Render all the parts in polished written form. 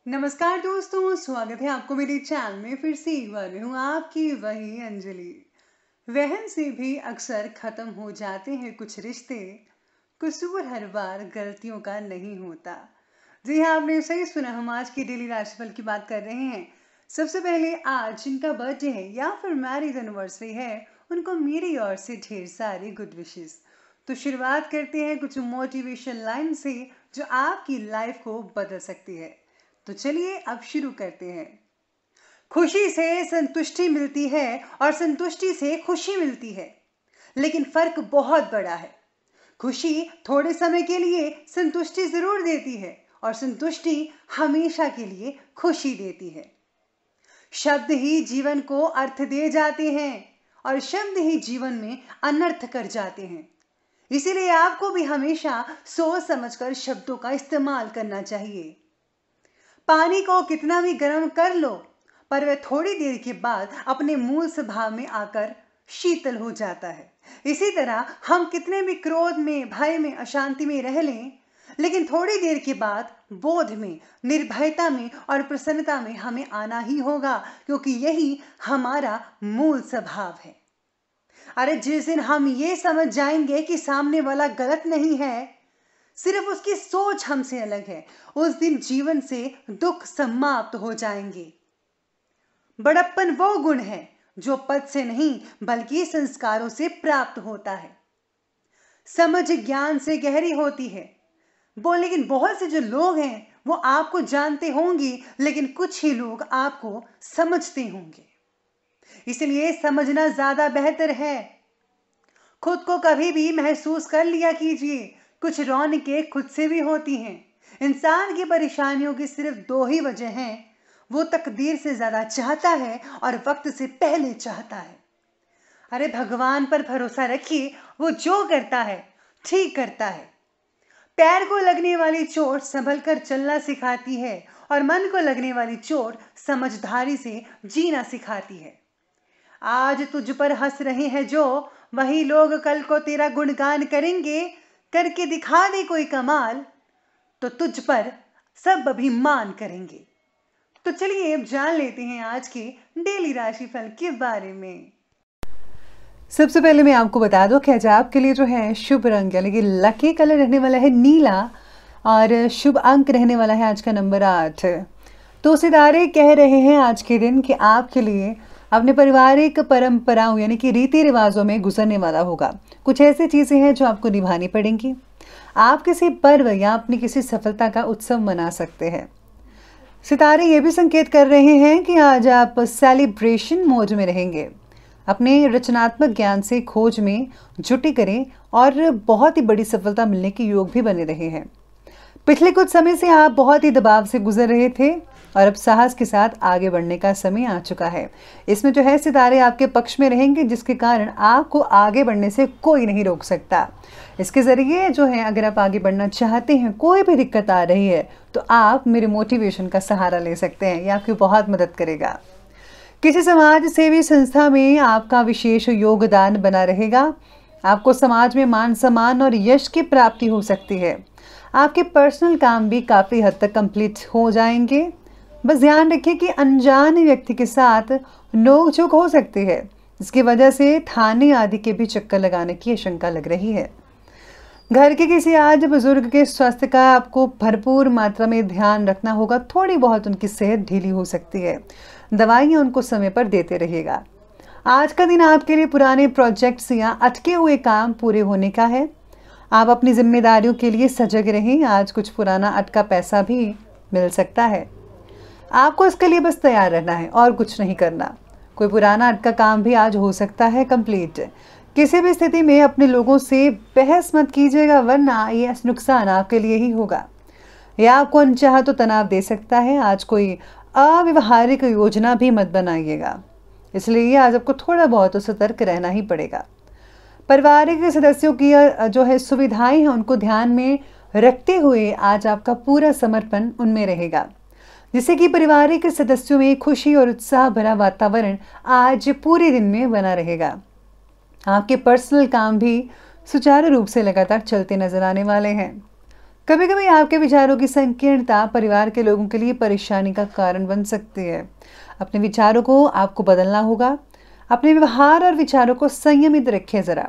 नमस्कार दोस्तों, स्वागत है आपको मेरे चैनल में। फिर से एक बार मैं हूँ आपकी वही अंजलि। वहन से भी अक्सर खत्म हो जाते हैं कुछ रिश्ते, कसूर हर बार गलतियों का नहीं होता। जी हाँ, आपने सही सुना। हम आज की डेली राशिफल की बात कर रहे हैं। सबसे पहले आज जिनका बर्थडे है या फिर मैरिज एनिवर्सरी है, उनको मेरी ओर से ढेर सारी गुड विशेस। तो शुरुआत करते हैं कुछ मोटिवेशन लाइन से जो आपकी लाइफ को बदल सकती है। तो चलिए अब शुरू करते हैं। खुशी से संतुष्टि मिलती है और संतुष्टि से खुशी मिलती है, लेकिन फर्क बहुत बड़ा है। खुशी थोड़े समय के लिए संतुष्टि जरूर देती है और संतुष्टि हमेशा के लिए खुशी देती है। शब्द ही जीवन को अर्थ दे जाते हैं और शब्द ही जीवन में अनर्थ कर जाते हैं। इसीलिए आपको भी हमेशा सोच समझकर शब्दों का इस्तेमाल करना चाहिए। पानी को कितना भी गर्म कर लो, पर वह थोड़ी देर के बाद अपने मूल स्वभाव में आकर शीतल हो जाता है। इसी तरह हम कितने भी क्रोध में, भय में, अशांति में रह लें, लेकिन थोड़ी देर के बाद बोध में, निर्भयता में और प्रसन्नता में हमें आना ही होगा, क्योंकि यही हमारा मूल स्वभाव है। अरे जिस दिन हम ये समझ जाएंगे कि सामने वाला गलत नहीं है, सिर्फ उसकी सोच हमसे अलग है, उस दिन जीवन से दुख समाप्त हो जाएंगे। बड़प्पन वो गुण है जो पद से नहीं बल्कि संस्कारों से प्राप्त होता है। समझ ज्ञान से गहरी होती है। लेकिन बहुत से जो लोग हैं वो आपको जानते होंगे, लेकिन कुछ ही लोग आपको समझते होंगे। इसलिए समझना ज्यादा बेहतर है। खुद को कभी भी महसूस कर लिया कीजिए। कुछ रौनकें खुद से भी होती हैं। इंसान की परेशानियों की सिर्फ दो ही वजह हैं। वो तकदीर से ज्यादा चाहता है और वक्त से पहले चाहता है। अरे भगवान पर भरोसा रखिए, वो जो करता है ठीक करता है। पैर को लगने वाली चोट संभल कर चलना सिखाती है और मन को लगने वाली चोट समझदारी से जीना सिखाती है। आज तुझ पर हंस रहे हैं जो, वही लोग कल को तेरा गुणगान करेंगे। करके दिखा दे कोई कमाल तो तुझ पर सब अभिमान करेंगे। तो चलिए अब जान लेते हैं आज के डेली राशिफल के बारे में। सबसे पहले मैं आपको बता दूं कि आज आपके लिए जो है शुभ रंग यानी कि लकी कलर रहने वाला है नीला और शुभ अंक रहने वाला है आज का नंबर 8। तो सितारे कह रहे हैं आज के दिन कि आपके लिए अपने पारिवारिक परंपराओं यानी कि रीति रिवाजों में गुजरने वाला होगा। कुछ ऐसी चीज़ें हैं जो आपको निभानी पड़ेंगी। आप किसी पर्व या अपनी किसी सफलता का उत्सव मना सकते हैं। सितारे ये भी संकेत कर रहे हैं कि आज आप सेलिब्रेशन मोड में रहेंगे। अपने रचनात्मक ज्ञान से खोज में जुटी करें और बहुत ही बड़ी सफलता मिलने के योग भी बने रहे हैं। पिछले कुछ समय से आप बहुत ही दबाव से गुजर रहे थे और अब साहस के साथ आगे बढ़ने का समय आ चुका है। इसमें जो है सितारे आपके पक्ष में रहेंगे, जिसके कारण आपको आगे बढ़ने से कोई नहीं रोक सकता। इसके ज़रिए जो है अगर आप आगे बढ़ना चाहते हैं, कोई भी दिक्कत आ रही है, तो आप मेरे मोटिवेशन का सहारा ले सकते हैं। ये आपकी बहुत मदद करेगा। किसी समाज सेवी संस्था में आपका विशेष योगदान बना रहेगा। आपको समाज में मान सम्मान और यश की प्राप्ति हो सकती है। आपके पर्सनल काम भी काफ़ी हद तक कंप्लीट हो जाएंगे। बस ध्यान रखिए कि अनजान व्यक्ति के साथ नोक-झोंक हो सकती है, इसकी वजह से थाने आदि के भी चक्कर लगाने की आशंका लग रही है। घर के किसी आज बुजुर्ग के स्वास्थ्य का आपको भरपूर मात्रा में ध्यान रखना होगा। थोड़ी बहुत उनकी सेहत ढीली हो सकती है। दवाइयाँ उनको समय पर देते रहिएगा। आज का दिन आपके लिए पुराने प्रोजेक्ट्स या अटके हुए काम पूरे होने का है। आप अपनी जिम्मेदारियों के लिए सजग रहें। आज कुछ पुराना अटका पैसा भी मिल सकता है। आपको इसके लिए बस तैयार रहना है और कुछ नहीं करना। कोई पुराना अटका काम भी आज हो सकता है कंप्लीट। किसी भी स्थिति में अपने लोगों से बहस मत कीजिएगा, वरना ये नुकसान आपके लिए ही होगा। यह आपको अनचाहा तो तनाव दे सकता है। आज कोई अव्यवहारिक योजना भी मत बनाइएगा, इसलिए आज आपको थोड़ा बहुत तो सतर्क रहना ही पड़ेगा। पारिवारिक सदस्यों की जो है सुविधाएं हैं, उनको ध्यान में रखते हुए आज आपका पूरा समर्पण उनमें रहेगा, जिससे कि पारिवारिक सदस्यों में खुशी और उत्साह भरा वातावरण आज पूरे दिन में बना रहेगा। आपके पर्सनल काम भी सुचारू रूप से लगातार चलते नजर आने वाले हैं। कभी कभी आपके विचारों की संकीर्णता परिवार के लोगों के लिए परेशानी का कारण बन सकती है। अपने विचारों को आपको बदलना होगा। अपने व्यवहार और विचारों को संयमित रखें जरा।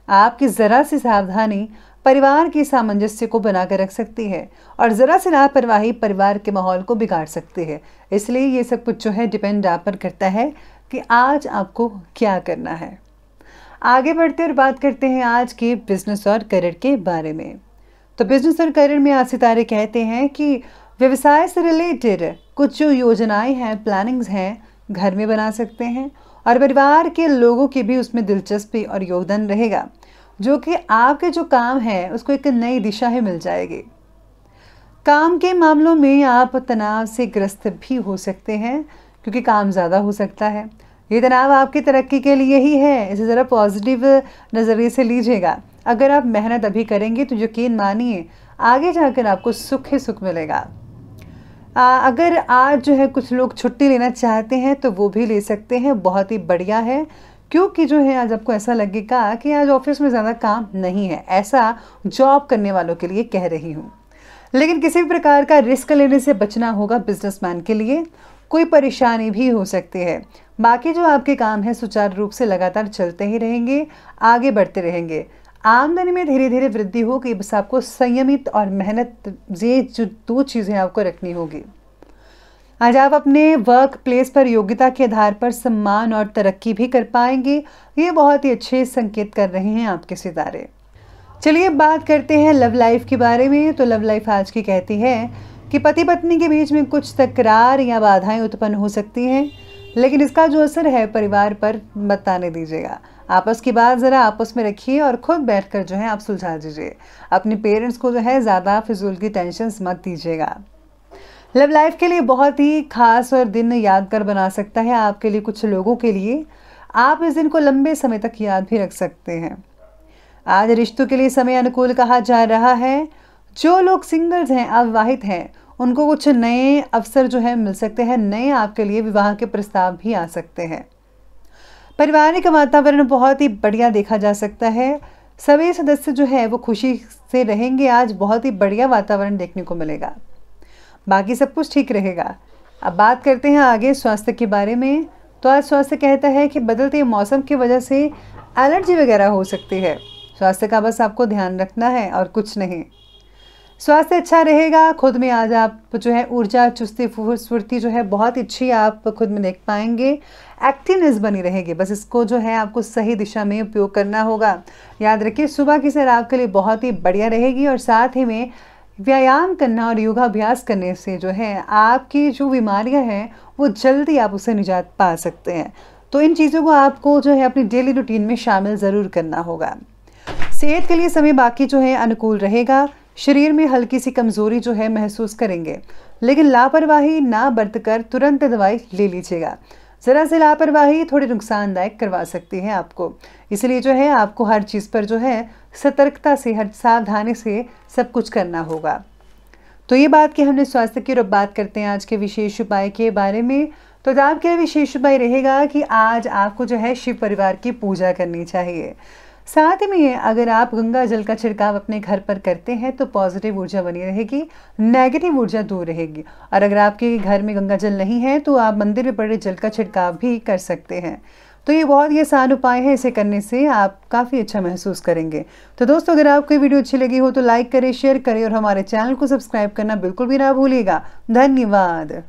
आपकी जरा सी सावधानी परिवार की सामंजस्य को बनाकर रख सकती है और जरा सी लापरवाही परिवार के माहौल को बिगाड़ सकती है। इसलिए ये सब कुछ जो है डिपेंड आप पर करता है कि आज आपको क्या करना है। आगे बढ़ते और बात करते हैं आज के बिजनेस और करियर के बारे में। तो बिजनेस और करियर में आज सितारे कहते हैं कि व्यवसाय से रिलेटेड कुछ जो योजनाएं हैं, प्लानिंग्स हैं, घर में बना सकते हैं और परिवार के लोगों की भी उसमें दिलचस्पी और योगदान रहेगा, जो कि आपके जो काम है उसको एक नई दिशा ही मिल जाएगी। काम के मामलों में आप तनाव से ग्रस्त भी हो सकते हैं क्योंकि काम ज़्यादा हो सकता है। ये तनाव आपकी तरक्की के लिए ही है, इसे ज़रा पॉजिटिव नज़रिए से लीजिएगा। अगर आप मेहनत अभी करेंगे तो यकीन मानिए आगे जाकर आपको सुख ही सुख मिलेगा। अगर आज जो है कुछ लोग छुट्टी लेना चाहते हैं तो वो भी ले सकते हैं, बहुत ही बढ़िया है। क्योंकि जो है आज आपको ऐसा लगेगा कि आज ऑफिस में ज़्यादा काम नहीं है, ऐसा जॉब करने वालों के लिए कह रही हूँ। लेकिन किसी भी प्रकार का रिस्क लेने से बचना होगा बिजनेसमैन के लिए। कोई परेशानी भी हो सकती है। बाकी जो आपके काम है सुचारू रूप से लगातार चलते ही रहेंगे, आगे बढ़ते रहेंगे। आमदनी में धीरे धीरे वृद्धि होगी, बस आपको संयमित और मेहनत, ये जो दो चीज़ें आपको रखनी होगी। आज आप अपने वर्क प्लेस पर योग्यता के आधार पर सम्मान और तरक्की भी कर पाएंगे। ये बहुत ही अच्छे संकेत कर रहे हैं आपके सितारे। चलिए बात करते हैं लव लाइफ के बारे में। तो लव लाइफ आज की कहती है कि पति पत्नी के बीच में कुछ तकरार या बाधाएं उत्पन्न हो सकती हैं, लेकिन इसका जो असर है परिवार पर मत आने दीजिएगा। आपस की बात ज़रा आपस में रखिए और खुद बैठकर जो है आप सुलझा दीजिए। अपने पेरेंट्स को जो है ज़्यादा फिजूल की टेंशन मत दीजिएगा। लव लाइफ के लिए बहुत ही खास और दिन यादगार बना सकता है आपके लिए। कुछ लोगों के लिए आप इस दिन को लंबे समय तक याद भी रख सकते हैं। आज रिश्तों के लिए समय अनुकूल कहा जा रहा है। जो लोग सिंगल्स हैं, अविवाहित हैं, उनको कुछ नए अवसर जो है मिल सकते हैं। नए आपके लिए विवाह के प्रस्ताव भी आ सकते हैं। पारिवारिक वातावरण बहुत ही बढ़िया देखा जा सकता है। सभी सदस्य जो है वो खुशी से रहेंगे। आज बहुत ही बढ़िया वातावरण देखने को मिलेगा। बाकी सब कुछ ठीक रहेगा। अब बात करते हैं आगे स्वास्थ्य के बारे में। तो आज स्वास्थ्य कहता है कि बदलते मौसम की वजह से एलर्जी वगैरह हो सकती है। स्वास्थ्य का बस आपको ध्यान रखना है और कुछ नहीं। स्वास्थ्य अच्छा रहेगा। खुद में आज आप जो है ऊर्जा, चुस्ती, फुर्ती जो है बहुत अच्छी आप खुद में देख पाएंगे। एक्टिवनेस बनी रहेगी, बस इसको जो है आपको सही दिशा में उपयोग करना होगा। याद रखिए सुबह की सैर आपके लिए बहुत ही बढ़िया रहेगी और साथ ही में व्यायाम करना और योगाभ्यास करने से जो है आपकी जो बीमारियां हैं वो जल्दी आप उससे निजात पा सकते हैं। तो इन चीज़ों को आपको जो है अपनी डेली रूटीन में शामिल ज़रूर करना होगा। सेहत के लिए समय बाकी जो है अनुकूल रहेगा। शरीर में हल्की सी कमज़ोरी जो है महसूस करेंगे, लेकिन लापरवाही ना बरतकर तुरंत दवाई ले लीजिएगा। ज़रा सी लापरवाही थोड़ी नुकसानदायक करवा सकती है आपको। इसलिए जो है आपको हर चीज़ पर जो है सतर्कता से, हर सावधानी से सब कुछ करना होगा। तो ये बात कि हमने स्वास्थ्य की, और बात करते हैं आज के विशेष उपाय के बारे में। तो आपके विशेष उपाय रहेगा कि आज आपको जो है शिव परिवार की पूजा करनी चाहिए। साथ में अगर आप गंगा जल का छिड़काव अपने घर पर करते हैं तो पॉजिटिव ऊर्जा बनी रहेगी, नेगेटिव ऊर्जा दूर रहेगी। और अगर आपके घर में गंगा जल नहीं है तो आप मंदिर में पड़े जल का छिड़काव भी कर सकते हैं। तो ये बहुत ही आसान उपाय है, इसे करने से आप काफ़ी अच्छा महसूस करेंगे। तो दोस्तों अगर आपको ये वीडियो अच्छी लगी हो तो लाइक करें, शेयर करें और हमारे चैनल को सब्सक्राइब करना बिल्कुल भी ना भूलिएगा। धन्यवाद।